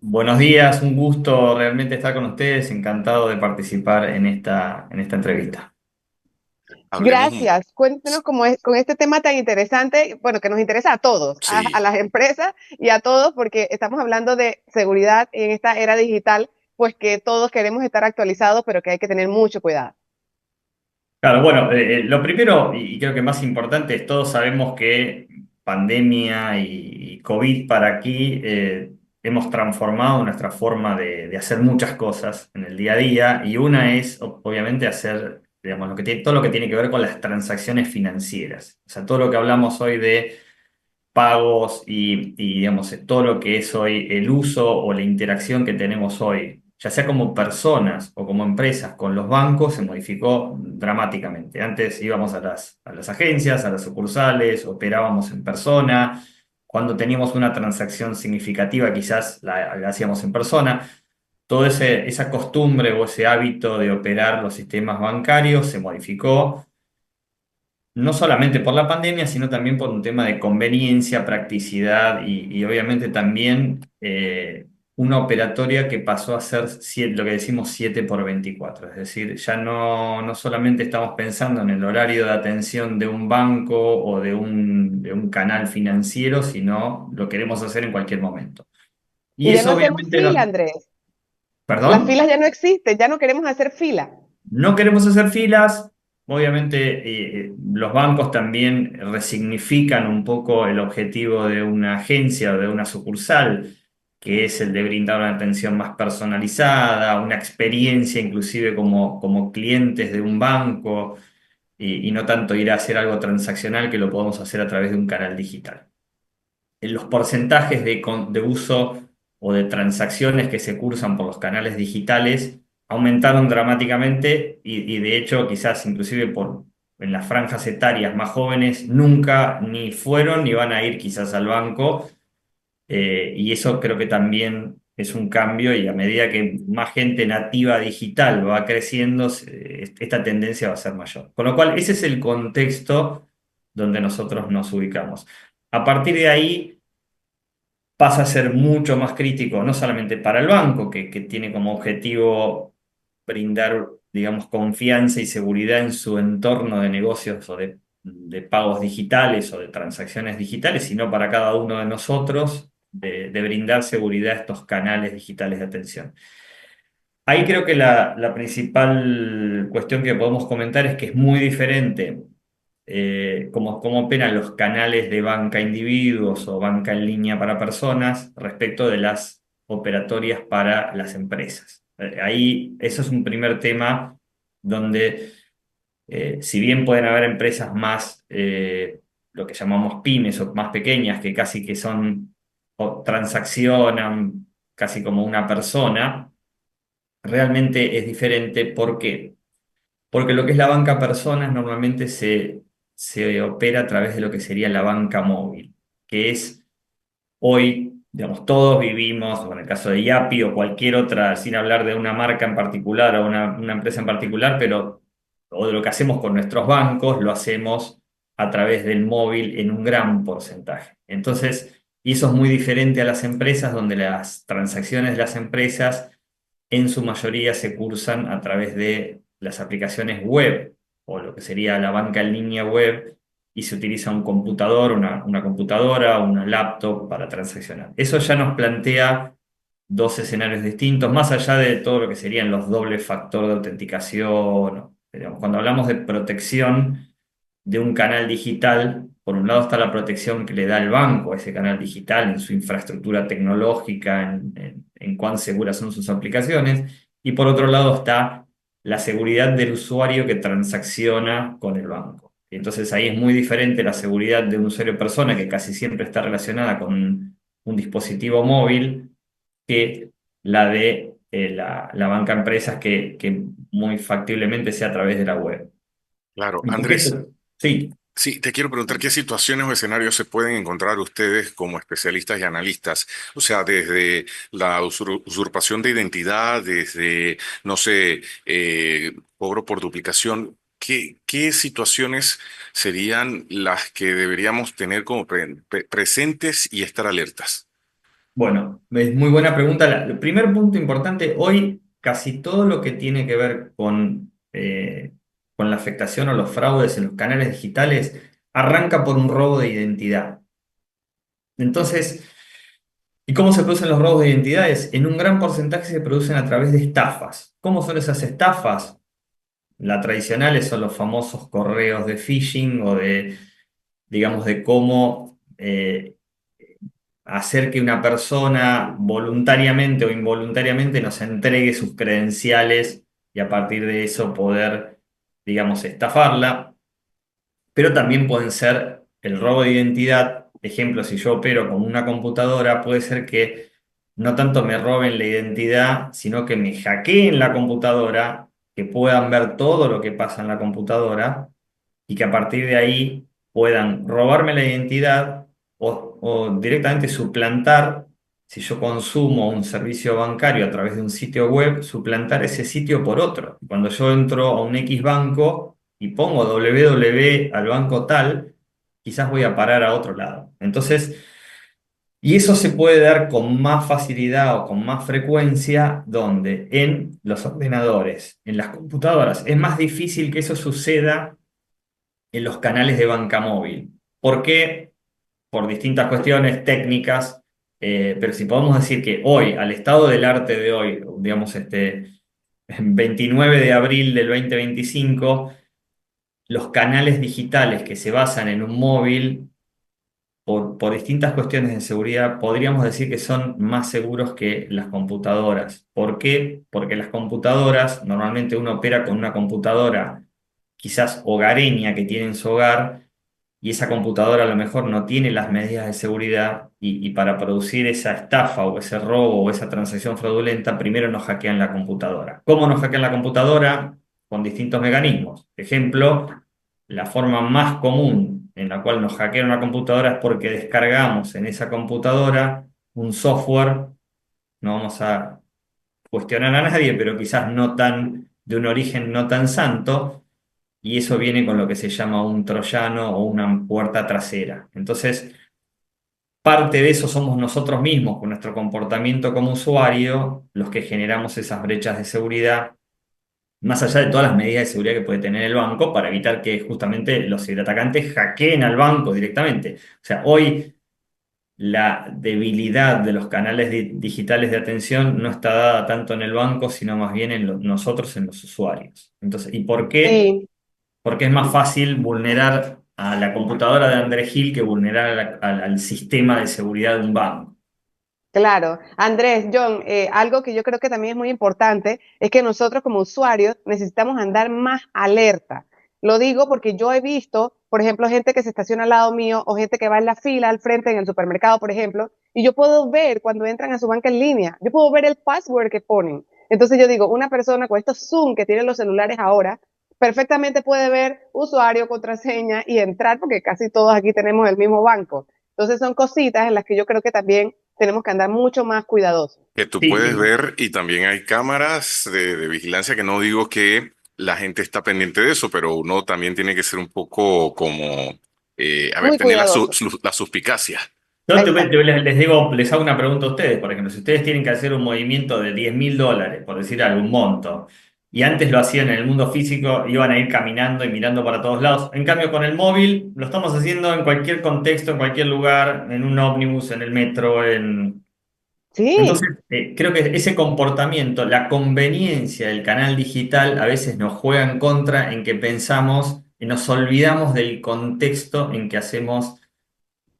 Buenos días, un gusto realmente estar con ustedes, encantado de participar en esta entrevista. Hablemos un... Gracias. Cuéntenos cómo es con este tema tan interesante, bueno, que nos interesa a todos, a Sí, las empresas y a todos, porque estamos hablando de seguridad en esta era digital, pues que todos queremos estar actualizados, pero que hay que tener mucho cuidado. Claro, bueno, lo primero y creo que más importante es todos sabemos que pandemia y COVID para aquí hemos transformado nuestra forma de hacer muchas cosas en el día a día y una es obviamente hacer, digamos, todo lo que tiene que ver con las transacciones financieras. O sea, todo lo que hablamos hoy de pagos digamos, todo lo que es hoy el uso o la interacción que tenemos hoy, ya sea como personas o como empresas con los bancos, se modificó dramáticamente. Antes íbamos a las agencias, a las sucursales, operábamos en persona. Cuando teníamos una transacción significativa, quizás la hacíamos en persona. Toda esa costumbre o ese hábito de operar los sistemas bancarios se modificó no solamente por la pandemia, sino también por un tema de conveniencia, practicidad y obviamente también una operatoria que pasó a ser lo que decimos 7 por 24. Es decir, ya no solamente estamos pensando en el horario de atención de un banco o de un canal financiero, sino lo queremos hacer en cualquier momento. Y Y ya no eso hacemos obviamente fila, nos... Andrés. Las ¿Perdón? filas ya no existen, ya no queremos hacer fila. No queremos hacer filas. Obviamente, los bancos también resignifican un poco el objetivo de una agencia o de una sucursal, que es el de brindar una atención más personalizada, una experiencia inclusive como clientes de un banco y no tanto ir a hacer algo transaccional que lo podemos hacer a través de un canal digital. En los porcentajes de uso o de transacciones que se cursan por los canales digitales aumentaron dramáticamente y de hecho quizás inclusive en las franjas etarias más jóvenes nunca ni fueron ni van a ir quizás al banco, y eso creo que también es un cambio y a medida que más gente nativa digital va creciendo, esta tendencia va a ser mayor. Con lo cual ese es el contexto donde nosotros nos ubicamos. A partir de ahí pasa a ser mucho más crítico, no solamente para el banco, que tiene como objetivo brindar, digamos, confianza y seguridad en su entorno de negocios o de pagos digitales o de transacciones digitales, sino para cada uno de nosotros de brindar seguridad a estos canales digitales de atención. Ahí creo que la principal cuestión que podemos comentar es que es muy diferente cómo operan los canales de banca a individuos o banca en línea para personas respecto de las operatorias para las empresas. Ahí eso es un primer tema donde si bien pueden haber empresas más, lo que llamamos pymes o más pequeñas, que casi que son o transaccionan casi como una persona, realmente es diferente. ¿Por qué? Porque lo que es la banca personas normalmente se opera a través de lo que sería la banca móvil, que es hoy, digamos, todos vivimos, o en el caso de Yapi o cualquier otra, sin hablar de una marca en particular o una empresa en particular, pero o de lo que hacemos con nuestros bancos, lo hacemos a través del móvil en un gran porcentaje. Entonces, y eso es muy diferente a las empresas, donde las transacciones de las empresas en su mayoría se cursan a través de las aplicaciones web o lo que sería la banca en línea web y se utiliza un computador, una computadora, una laptop para transaccionar. Eso ya nos plantea dos escenarios distintos, más allá de todo lo que serían los dobles factor de autenticación. Digamos, cuando hablamos de protección de un canal digital, por un lado está la protección que le da el banco a ese canal digital en su infraestructura tecnológica, en cuán seguras son sus aplicaciones, y por otro lado está la seguridad del usuario que transacciona con el banco. Y entonces ahí es muy diferente la seguridad de un usuario persona, que casi siempre está relacionada con un dispositivo móvil, que la de la banca empresas que muy factiblemente sea a través de la web. claro. ¿Y por qué Andrés, esto? Sí. sí, te quiero preguntar qué situaciones o escenarios se pueden encontrar ustedes como especialistas y analistas. O sea, desde la usurpación de identidad, desde, no sé, cobro por duplicación. ¿Qué situaciones serían las que deberíamos tener como presentes y estar alertas? Bueno, es muy buena pregunta. El primer punto importante, hoy casi todo lo que tiene que ver con la afectación o los fraudes en los canales digitales arranca por un robo de identidad. Entonces, ¿y cómo se producen los robos de identidades? En un gran porcentaje se producen a través de estafas. ¿Cómo son esas estafas? Las tradicionales son los famosos correos de phishing o de, digamos, de cómo hacer que una persona voluntariamente o involuntariamente nos entregue sus credenciales y a partir de eso poder, digamos, estafarla. Pero también pueden ser el robo de identidad. Ejemplo, si yo opero con una computadora, puede ser que no tanto me roben la identidad, sino que me hackeen la computadora, que puedan ver todo lo que pasa en la computadora y que a partir de ahí puedan robarme la identidad o directamente suplantar, si yo consumo un servicio bancario a través de un sitio web, suplantar ese sitio por otro. Cuando yo entro a un X banco y pongo www al banco tal, quizás voy a parar a otro lado. Entonces, y eso se puede dar con más facilidad o con más frecuencia, donde en los ordenadores, en las computadoras, es más difícil que eso suceda en los canales de banca móvil. ¿Por qué? Por distintas cuestiones técnicas, pero si podemos decir que hoy, al estado del arte de hoy, digamos, 29 de abril del 2025, los canales digitales que se basan en un móvil, por distintas cuestiones de seguridad, podríamos decir que son más seguros que las computadoras. ¿Por qué? Porque las computadoras, normalmente uno opera con una computadora quizás hogareña que tiene en su hogar, y esa computadora a lo mejor no tiene las medidas de seguridad y para producir esa estafa o ese robo o esa transacción fraudulenta, primero nos hackean la computadora. ¿Cómo nos hackean la computadora? Con distintos mecanismos. Ejemplo, la forma más común en la cual nos hackean una computadora es porque descargamos en esa computadora un software, no vamos a cuestionar a nadie, pero quizás no tan, de un origen no tan santo, y eso viene con lo que se llama un troyano o una puerta trasera. Entonces, parte de eso somos nosotros mismos, con nuestro comportamiento como usuario, los que generamos esas brechas de seguridad, más allá de todas las medidas de seguridad que puede tener el banco para evitar que justamente los ciberatacantes hackeen al banco directamente. O sea, hoy la debilidad de los canales digitales de atención no está dada tanto en el banco, sino más bien en nosotros, en los usuarios. Entonces, ¿y por qué? Sí, Porque es más fácil vulnerar a la computadora de Andrés Gil que vulnerar al sistema de seguridad de un banco. claro. Andrés, John, algo que yo creo que también es muy importante es que nosotros como usuarios necesitamos andar más alerta. Lo digo porque yo he visto, por ejemplo, gente que se estaciona al lado mío o gente que va en la fila al frente en el supermercado, por ejemplo, y yo puedo ver cuando entran a su banca en línea, yo puedo ver el password que ponen. Entonces yo digo, una persona con estos Zoom que tienen los celulares ahora, perfectamente puede ver usuario, contraseña y entrar porque casi todos aquí tenemos el mismo banco. Entonces son cositas en las que yo creo que también tenemos que andar mucho más cuidadosos. Que tú Sí, puedes ver y también hay cámaras de vigilancia que no digo que la gente está pendiente de eso, pero uno también tiene que ser un poco como, a ver, Muy tener cuidadosos. la suspicacia. yo Exacto. les digo, les hago una pregunta a ustedes, por ejemplo, si ustedes tienen que hacer un movimiento de $10.000, por decir algún monto, y antes lo hacían en el mundo físico, iban a ir caminando y mirando para todos lados. En cambio, con el móvil lo estamos haciendo en cualquier contexto, en cualquier lugar, en un ómnibus, en el metro, Sí, entonces, creo que ese comportamiento, la conveniencia del canal digital a veces nos juega en contra en que pensamos y nos olvidamos del contexto en que hacemos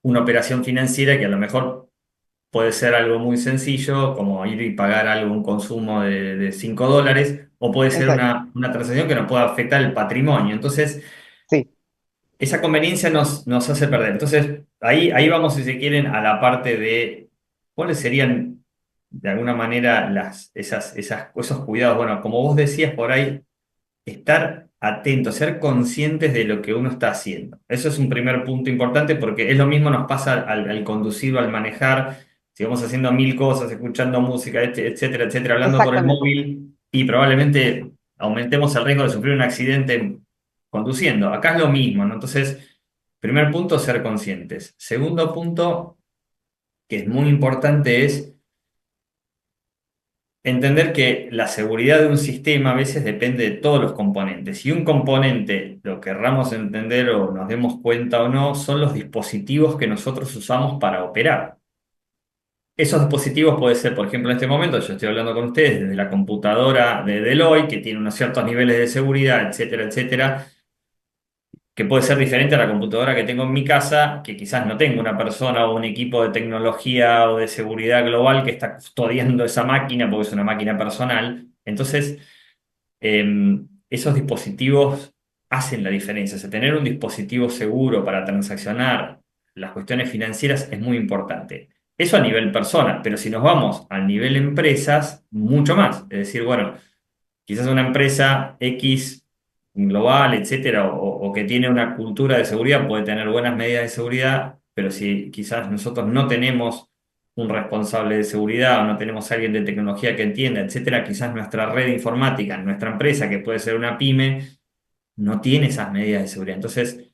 una operación financiera que a lo mejor puede ser algo muy sencillo, como ir y pagar algo, un consumo de $5, o puede ser exacto. una transacción que nos pueda afectar el patrimonio. Entonces, Sí, esa conveniencia nos hace perder. Entonces, ahí vamos, si se quieren, a la parte de cuáles serían, de alguna manera, esos cuidados. Bueno, como vos decías por ahí, estar atentos, ser conscientes de lo que uno está haciendo. Eso es un primer punto importante porque es lo mismo nos pasa al conducir o al manejar. Si vamos haciendo mil cosas, escuchando música, etcétera, etcétera, hablando por el exactamente. móvil y probablemente aumentemos el riesgo de sufrir un accidente conduciendo. Acá es lo mismo, ¿no? Entonces, primer punto, ser conscientes. Segundo punto, que es muy importante es entender que la seguridad de un sistema a veces depende de todos los componentes. Si un componente, lo querramos entender o nos demos cuenta o no, son los dispositivos que nosotros usamos para operar. Esos dispositivos puede ser, por ejemplo, en este momento, yo estoy hablando con ustedes desde la computadora de Deloitte, que tiene unos ciertos niveles de seguridad, etcétera, etcétera, que puede ser diferente a la computadora que tengo en mi casa, que quizás no tengo una persona o un equipo de tecnología o de seguridad global que está custodiando esa máquina porque es una máquina personal. Entonces, esos dispositivos hacen la diferencia. O sea, tener un dispositivo seguro para transaccionar las cuestiones financieras es muy importante. Eso a nivel persona, pero si nos vamos al nivel empresas, mucho más. Es decir, bueno, quizás una empresa X global, etcétera, o que tiene una cultura de seguridad puede tener buenas medidas de seguridad, pero si quizás nosotros no tenemos un responsable de seguridad o no tenemos alguien de tecnología que entienda, etcétera, quizás nuestra red informática, nuestra empresa, que puede ser una pyme, no tiene esas medidas de seguridad. Entonces,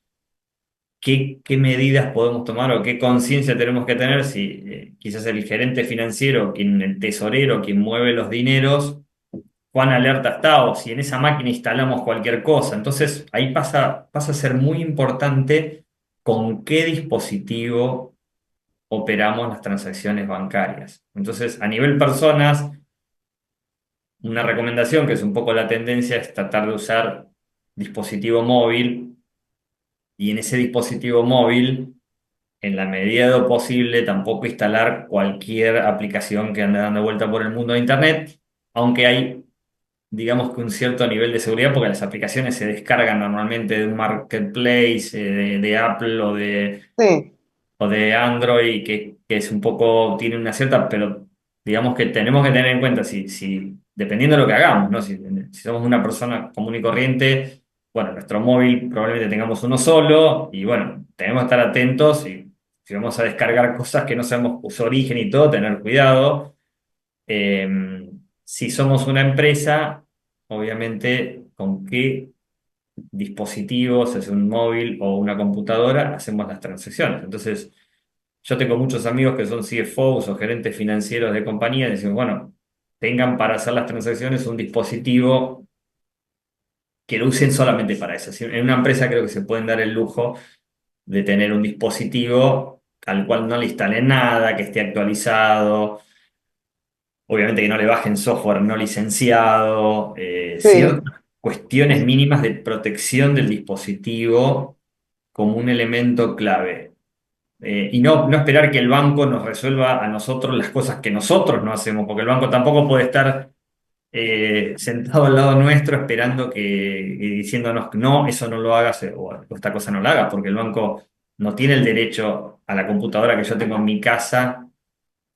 ¿qué medidas podemos tomar o qué conciencia tenemos que tener si quizás el gerente financiero, quien, el tesorero, quien mueve los dineros, cuán alerta está o si en esa máquina instalamos cualquier cosa? Entonces ahí pasa a ser muy importante con qué dispositivo operamos las transacciones bancarias. Entonces, a nivel personas, una recomendación que es un poco la tendencia es tratar de usar dispositivo móvil y en ese dispositivo móvil, en la medida de lo posible, tampoco instalar cualquier aplicación que ande dando vuelta por el mundo de Internet, aunque hay digamos que un cierto nivel de seguridad, porque las aplicaciones se descargan normalmente de un marketplace, de Apple Sí, o de Android, que es un poco, tiene una cierta, pero digamos que tenemos que tener en cuenta si dependiendo de lo que hagamos, ¿no? Si somos una persona común y corriente, bueno, nuestro móvil probablemente tengamos uno solo, y bueno, tenemos que estar atentos y si vamos a descargar cosas que no sabemos su origen y todo, tener cuidado. Si somos una empresa, obviamente, ¿con qué dispositivos, es un móvil o una computadora, hacemos las transacciones? Entonces, yo tengo muchos amigos que son CFOs o gerentes financieros de compañías y decimos, bueno, tengan para hacer las transacciones un dispositivo que lo usen solamente para eso. En una empresa creo que se pueden dar el lujo de tener un dispositivo al cual no le instalen nada, que esté actualizado. Obviamente que no le bajen software no licenciado, sí, ciertas cuestiones mínimas de protección del dispositivo como un elemento clave. Y no esperar que el banco nos resuelva a nosotros las cosas que nosotros no hacemos, porque el banco tampoco puede estar sentado al lado nuestro esperando y diciéndonos, no, eso no lo hagas o esta cosa no la hagas, porque el banco no tiene el derecho a la computadora que yo tengo en mi casa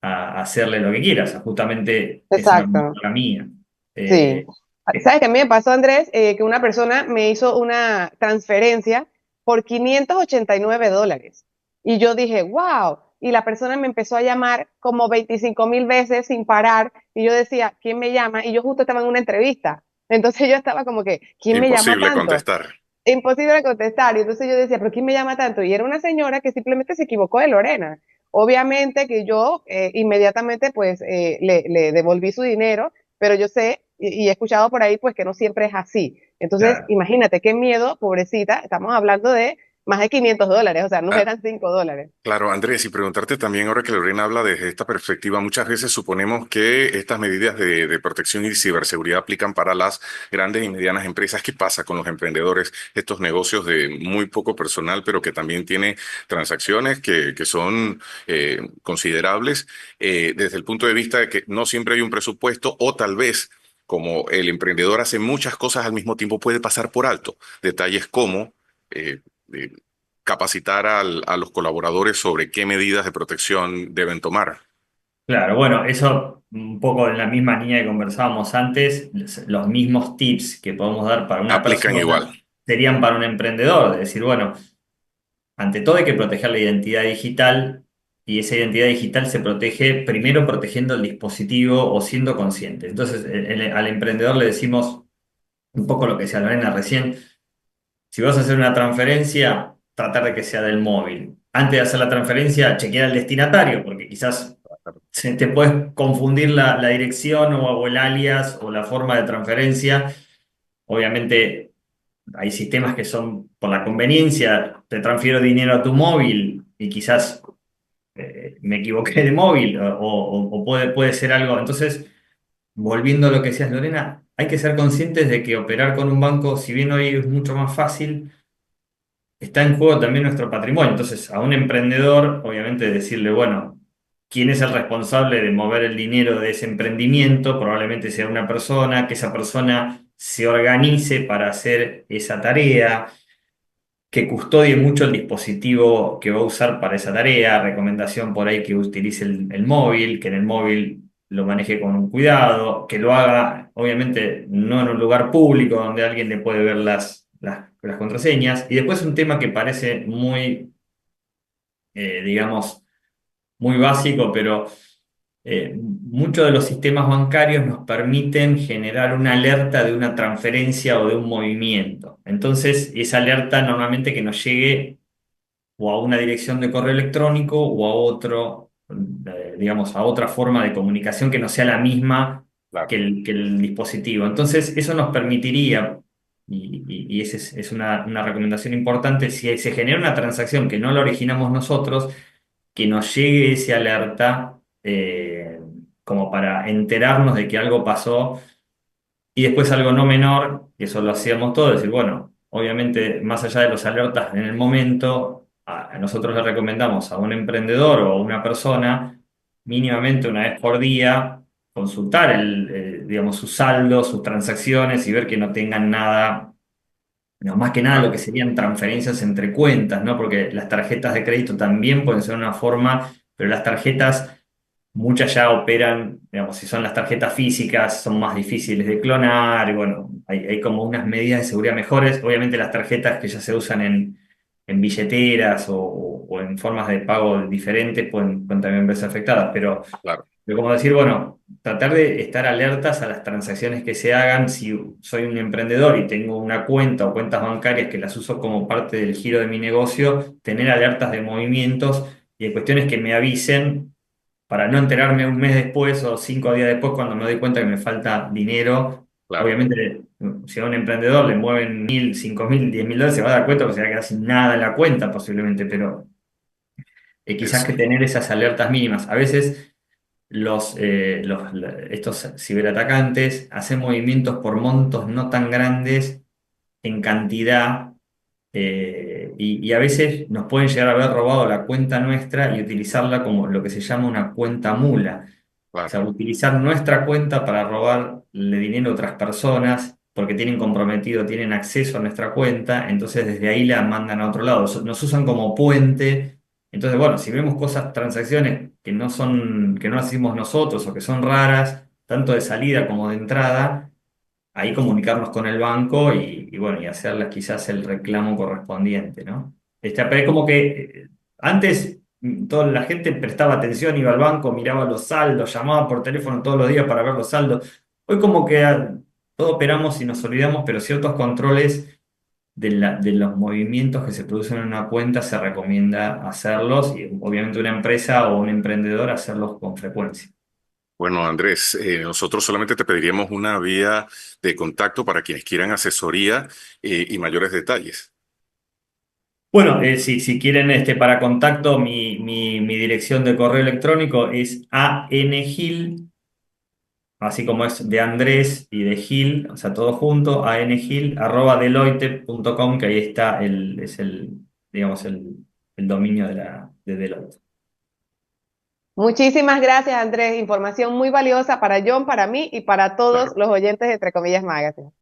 a hacerle lo que quieras. Justamente es una exacto. computadora mía. Sí. Eh, eh, ¿Sabes qué a mí me pasó, Andrés? Que una persona me hizo una transferencia por $589. Y yo dije, wow. Y la persona me empezó a llamar como 25.000 veces sin parar. Y yo decía, ¿quién me llama? Y yo justo estaba en una entrevista. Entonces yo estaba como que, ¿quién me llama Imposible tanto? contestar. Imposible contestar. Y entonces yo decía, ¿pero quién me llama tanto? Y era una señora que simplemente se equivocó de Lorena. Obviamente que yo inmediatamente pues le devolví su dinero, pero yo sé y he escuchado por ahí pues que no siempre es así. Entonces, claro. imagínate qué miedo, pobrecita, estamos hablando de más de $500, o sea, no Ah, eran $5. claro, Andrés, y preguntarte también, ahora que Lorena habla desde esta perspectiva, muchas veces suponemos que estas medidas de protección y ciberseguridad aplican para las grandes y medianas empresas. ¿Qué pasa con los emprendedores, estos negocios de muy poco personal, pero que también tiene transacciones que son considerables desde el punto de vista de que no siempre hay un presupuesto o tal vez como el emprendedor hace muchas cosas al mismo tiempo, puede pasar por alto detalles como eh, eh, capacitar a los colaboradores sobre qué medidas de protección deben tomar? Claro, bueno, eso un poco en la misma línea que conversábamos antes, los mismos tips que podemos dar para una Aplican igual. persona serían para un emprendedor, de decir, bueno, ante todo hay que proteger la identidad digital y esa identidad digital se protege primero protegiendo el dispositivo o siendo consciente. Entonces, al emprendedor le decimos un poco lo que decía Lorena recién, si vas a hacer una transferencia, tratar de que sea del móvil. antes de hacer la transferencia, chequear al destinatario, porque quizás te puedes confundir la dirección o el alias o la forma de transferencia. Obviamente hay sistemas que son por la conveniencia, te transfiero dinero a tu móvil y quizás me equivoqué de móvil o puede ser algo. Entonces, volviendo a lo que decías, Lorena, hay que ser conscientes de que operar con un banco, si bien hoy es mucho más fácil, está en juego también nuestro patrimonio. Entonces, a un emprendedor, obviamente, decirle, bueno, ¿quién es el responsable de mover el dinero de ese emprendimiento? Probablemente sea una persona, que esa persona se organice para hacer esa tarea, que custodie mucho el dispositivo que va a usar para esa tarea, recomendación por ahí que utilice el móvil, que en el móvil lo maneje con un cuidado, que lo haga, obviamente, no en un lugar público donde alguien le puede ver las contraseñas. Y después un tema que parece muy, digamos, muy básico, pero muchos de los sistemas bancarios nos permiten generar una alerta de una transferencia o de un movimiento. Entonces, esa alerta normalmente que nos llegue o a una dirección de correo electrónico o a otro, digamos, a otra forma de comunicación que no sea la misma Claro, que el dispositivo. Entonces, eso nos permitiría, y esa es una recomendación importante, si se genera una transacción que no la originamos nosotros, que nos llegue ese alerta como para enterarnos de que algo pasó y después algo no menor, que eso lo hacíamos todos, decir, bueno, obviamente más allá de los alertas en el momento, a nosotros le recomendamos a un emprendedor o a una persona mínimamente una vez por día consultar digamos, sus saldos, sus transacciones y ver que no tengan nada, no, más que nada lo claro, que serían transferencias entre cuentas, ¿no? Porque las tarjetas de crédito también pueden ser una forma, pero las tarjetas muchas ya operan, digamos, si son las tarjetas físicas, son más difíciles de clonar, y bueno, hay como unas medidas de seguridad mejores. Obviamente las tarjetas que ya se usan en billeteras o en formas de pago diferentes pueden también verse afectadas, claro. pero como decir, bueno, tratar de estar alertas a las transacciones que se hagan. Si soy un emprendedor y tengo una cuenta o cuentas bancarias que las uso como parte del giro de mi negocio, tener alertas de movimientos y de cuestiones que me avisen para no enterarme un mes después o 5 días después cuando me doy cuenta que me falta dinero. Claro. Obviamente, si a un emprendedor le mueven 1.000, 5.000, 10.000 dólares, se va a dar cuenta porque se va a quedar sin nada en la cuenta posiblemente, pero quizás Es, que tener esas alertas mínimas. A veces estos ciberatacantes hacen movimientos por montos no tan grandes en cantidad y a veces nos pueden llegar a haber robado la cuenta nuestra y utilizarla como lo que se llama una cuenta mula. O claro. sea, utilizar nuestra cuenta para robarle dinero a otras personas porque tienen comprometido, tienen acceso a nuestra cuenta, entonces desde ahí la mandan a otro lado. Nos usan como puente. Entonces, bueno, si vemos cosas, transacciones que no son, que no las hicimos nosotros o que son raras, tanto de salida como de entrada, ahí comunicarnos con el banco y bueno, y hacerles quizás el reclamo correspondiente, ¿no? Pero es como que antes toda la gente prestaba atención, iba al banco, miraba los saldos, llamaba por teléfono todos los días para ver los saldos. Hoy como que todo operamos y nos olvidamos, pero ciertos controles de los movimientos que se producen en una cuenta se recomienda hacerlos y obviamente una empresa o un emprendedor hacerlos con frecuencia. Bueno, Andrés, nosotros solamente te pediríamos una vía de contacto para quienes quieran asesoría y mayores detalles. Bueno, si quieren para contacto, mi dirección de correo electrónico es angil, así como es de Andrés y de Gil, o sea, todo junto, angil@deloitte.com, que ahí está digamos, el dominio de Deloitte. Muchísimas gracias, Andrés. Información muy valiosa para John, para mí y para todos Claro. los oyentes de Entre Comillas Magazine.